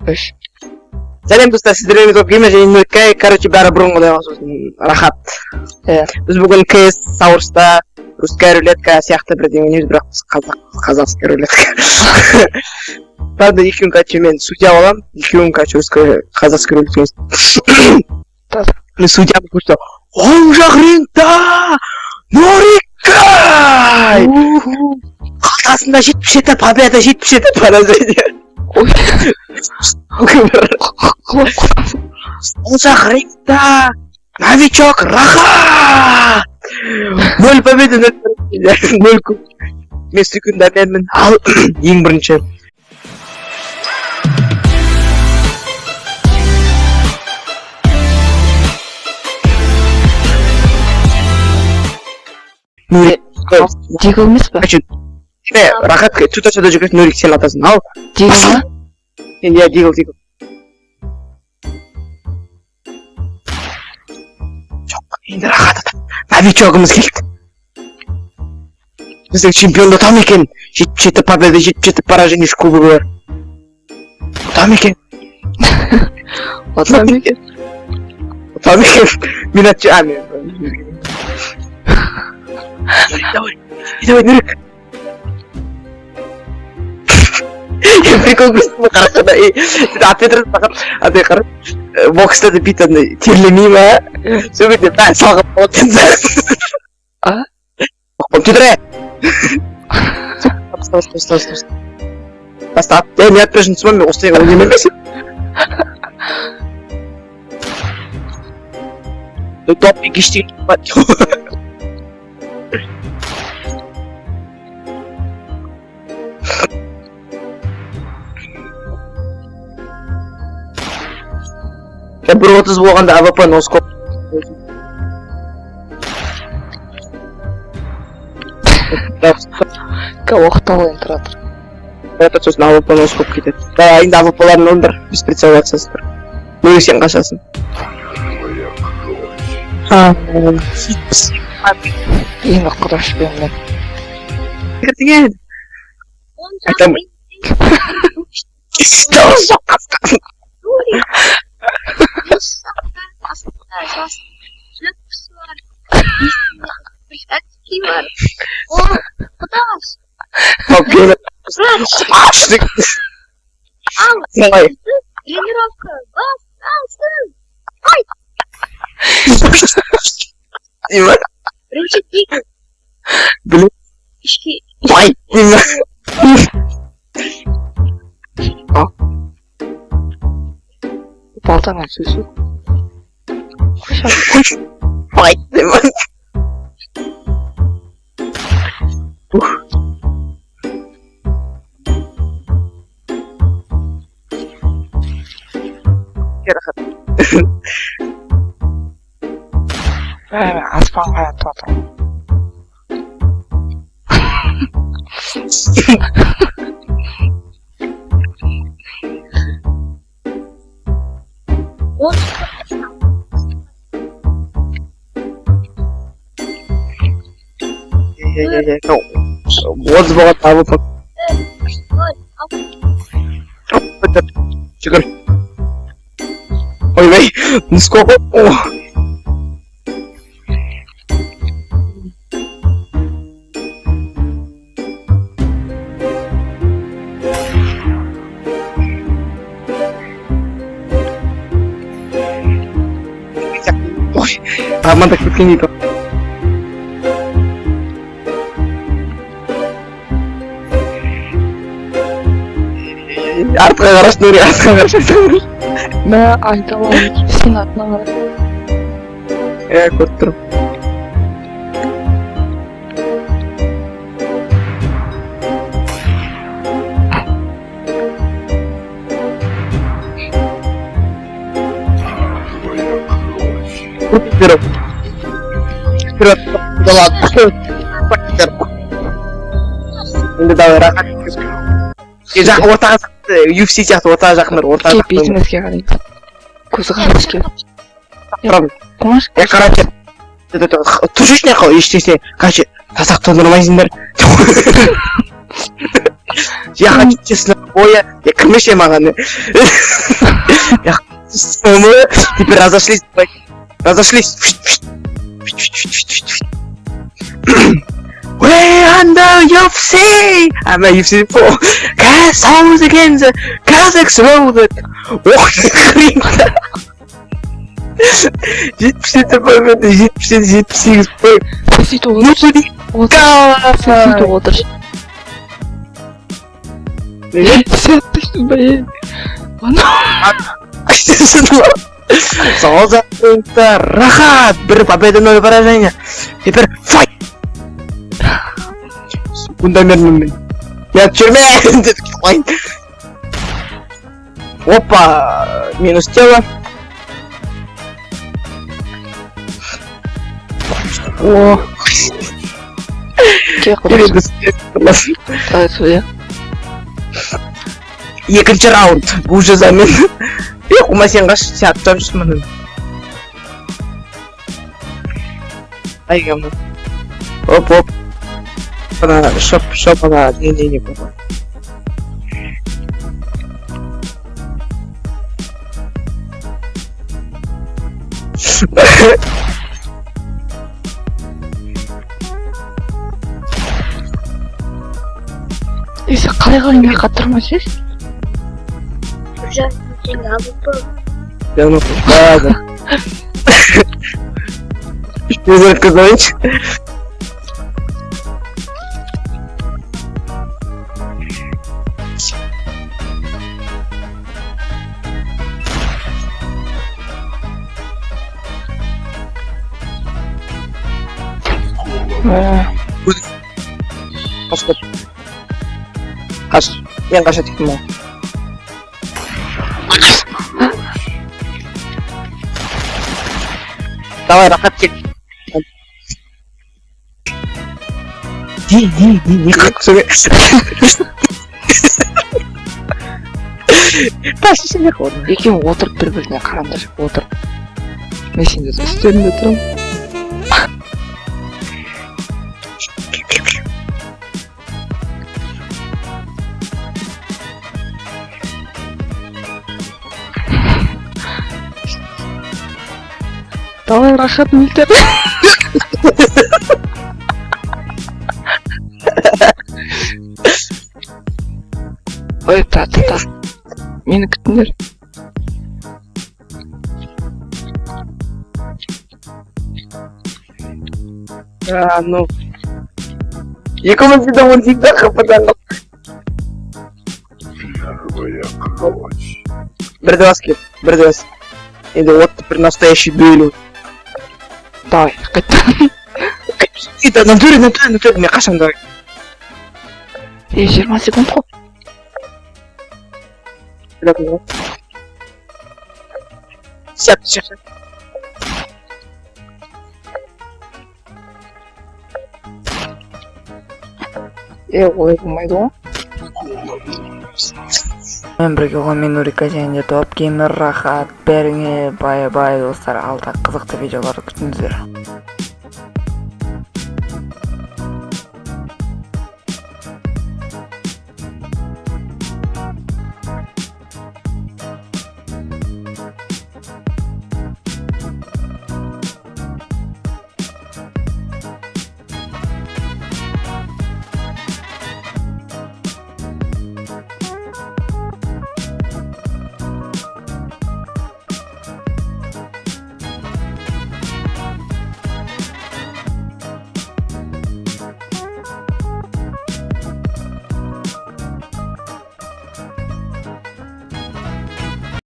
Қойшы. Сәлем достар, сіздермен көп кеме және нөлкай, короче, бәрі бұрынғыдай рахат. Біз бүгін КС Саурста, русская рулетка сияқты бірдеңеміз, бірақ біз қазақская рулетка. Правда, екеуін короче, мен судья боламын, екеуін короче, қазақская рулетка. Мен судья болып көрсетіп, оң жақ рингта! Норикай! Қалтасында 77 победа, 77 поражение. Оң жақ рингта! Новичок рахат! 0 победа, 0 күн. Мен секунда менмін, ал ең бірінші. Дигл емес па? Рахат, тұташада жүгіретін Нурик сен атасың, ал? Дигл ма? Иә, Дигл. Жоқ, енді Рахат ата. Новичогымыз келді. Біздің чемпионды там екен. 77 победа, 77 поражение кубогы бар. Там екен. Там екен. Мен атшы, Давай, Нурик. Прикол көрсетіп қарасада, ответрін сақыр, атай қарып, бокстады битаны терлемей ма? Сөйбетте, бәрі салғып болатын да. Түйдірі! Баста, мен атпешін түсіма, мен остайға өңемен бәсен. Топ мен кештеген бар. Бір 30 болғанда АВП носкоп. Оқтал ойын тұратыр. Это сосын АВП носкоп кетеді. Енді АВП-ларын олдар без прицел атсасыздар. Мүлі сен қашасың. Енді құраш бенмен. Кіртіген. Айтамын. Стол соққасқан. Тренировка, Блин. Балтаңа сөзі. Ой, демон. Рахат. Аспанға аяттып атырмын. Вот сборот АВП. Чекай. Ой, ну сколько? Ой, аман так кеткен дейді. Артқа қараш, Нури, артқа қараш. Мә, айталайын, сен атына қараш. Көріп тұрым. Вперед. Да ладно. Енді давай, рахат. Жақ ортаға UFC сияқты ортаға жақындар, ортаға жақындар. Кеп, бетімізге қарайды. Көзі қарайды кеп. Тұрам. Қомаш? Короче, тұшышын яқау, ештесе, короче, тазақ тондырмайсыңдар. Я хочу честно боя. Я кірмеші маған. Мы теперь разошлись. Разошлись. Way under your sea! I'm a UFC 4. Cast holes against the Kazakhs road. Ох, хрень. 77 бойменде 77-78 бой. сөйтіп отыр. Сөйтіп отыр. Сөйтіп бәйен. Солза пункта рахат. Бір победа, 0 поражение. Теперь файт. Фундаментный. Я в тюрьме. Опа. Минус тело. О. Екінші раунд. Бұл жазамен. Ұма сен қаш сәттен жүсмінің. Айгамын. Оп. Ана шоп ана не болды. Сен қалай қалай қатырма сіз? Ужасно тяжело было. Я ну ладно. Не знаю, сказать. Қаш, мен қаша тектім ол. Давай, рахат кел. Не қырып сөге. Ташы сен еқ орын. Екеуі отырып бір-біріне қараңдар, отырып. Мен сенде үстерінде тұрам. Давай, рахат мөлтер. Ой, та. Мені күтіңдер. Ну. Якому видом он всегда хападан. Бердваски. Это вот теперь настоящий дуэль. Давай, қайттан. Это натуре, мне қашан давай. 20 секунд қой. Сяп. Олай болмайды ғой. Мен бірге болған мен Нурика және Топ Геймер рахат. Бәріңе бай достар, алда қызықты видеоларды күтіңіздер.